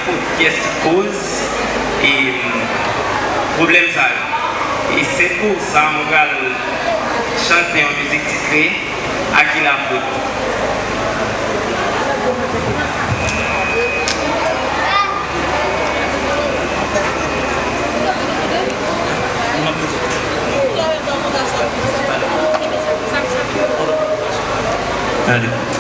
faute, qui est-ce qui cause et problème ça. Et c'est pour ça qu'on va chanter en musique titrée à qui la faute. Allez.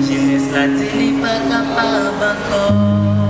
Jeunesse la télé pas capable encore.